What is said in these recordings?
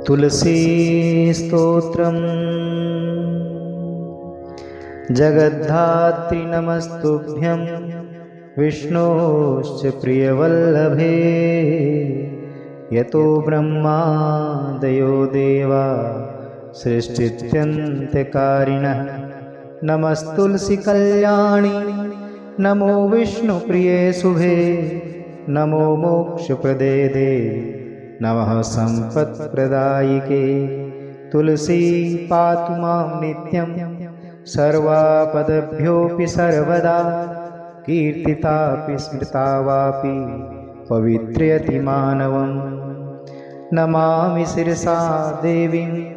तुलसी स्तोत्रम्। जगद्धात्री नमस्तुभ्यं विष्णोश्च प्रियवल्लभे। यतो ब्रह्मादयो देवा सृष्टिस्थित्यन्त्यकारिणः। नमस्तुलसी कल्याणी नमो विष्णुप्रिये शुभे। नमो मोक्षप्रदे देवी नमः सम्पत्प्रदायिके। तुलसी पातु मां नित्यं सर्वापदभ्योऽपि सर्वदा। कीर्तितापि स्मृता वापि पवित्रयति मानवं। नमामि शिरसा देवीं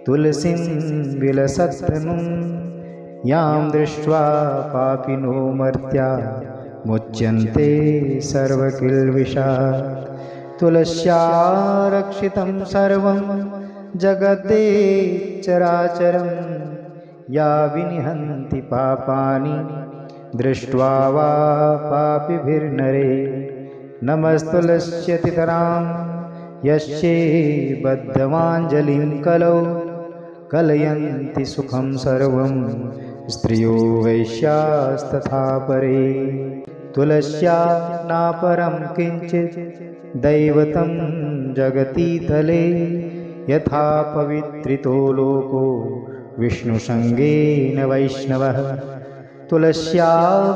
तुलसीं विलसत्तनुं। यां दृष्ट्वा पापिनो मर्त्या मुच्यन्ते सर्वकिल्बिषात्। तुलस्या रक्षितं सर्वं जगते चराचरं। या विनिहन्ति पापानि दृष्ट्वा वा पापिभिर्नरे। नमस्तुलस्यतितरां यस्यै बद्धमाञ्जलिं कलौ। कलयन्ति सुखं सर्वं स्त्रियो वैश्यास्तथा परे। तुलस्या नापरं किञ्चित् दैवतं जगतीतले। यथा पवित्रितो लोको विष्णुसङ्गेन वैष्णवः। तुलस्या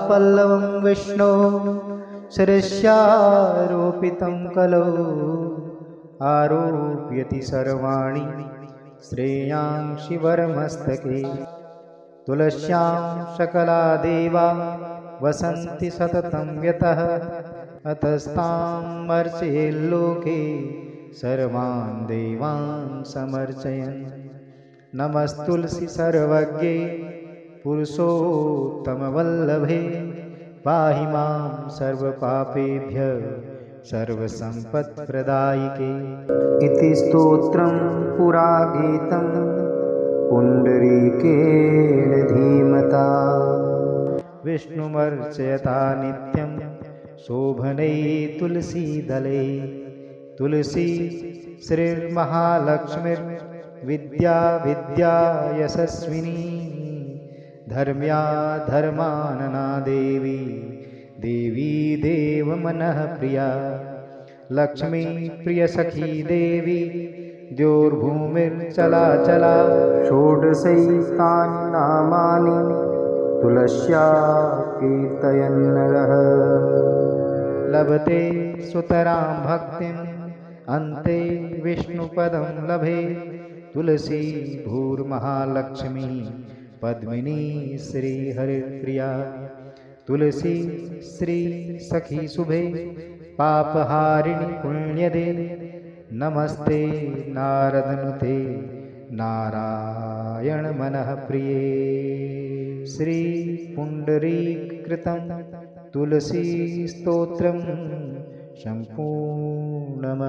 पल्लवं विष्णो शिरस्यारोपितं कलौ। आरोप्यति सर्वाणि श्रेयांसि वरमस्तके। तुलस्यां सकला देवा वसन्ति सततं यतः। अतस्तां अर्चयेल्लोके सर्वान् देवान् समर्चयन्। नमस्तुलसी सर्वज्ञे पुरुषोत्तमवल्लभे। पाहि मां सर्वपापेभ्यः सर्वसम्पत्प्रदायिके। इति स्तोत्रं पुरा गीतं पुण्डरीकेण धीमता। विष्णुमर्चयता नित्यं शोभने तुलसीदले। तुलसी श्रीर्महालक्ष्मीर्विद्या विद्या यशस्विनी। धर्म्या धर्मानना देवी देवी देवमनः प्रिया। लक्ष्मी प्रियसखी देवी द्योर्भूमिर्चलाचला। षोडशैतानि नामानि तुलस्या कीर्तयन्नरः। लभते सुतरां भक्तिम् अन्ते विष्णुपदं लभे। तुलसी भूर्महालक्ष्मी पद्मिनी श्रीहरिप्रिया। तुलसी श्री सखी शुभे पापहारिणि पुण्यदे। नमस्ते नारदनुते नारायण मनः प्रिये। श्री पुण्डरीकृतं तुलसी स्तोत्रं सम्पूर्णम्।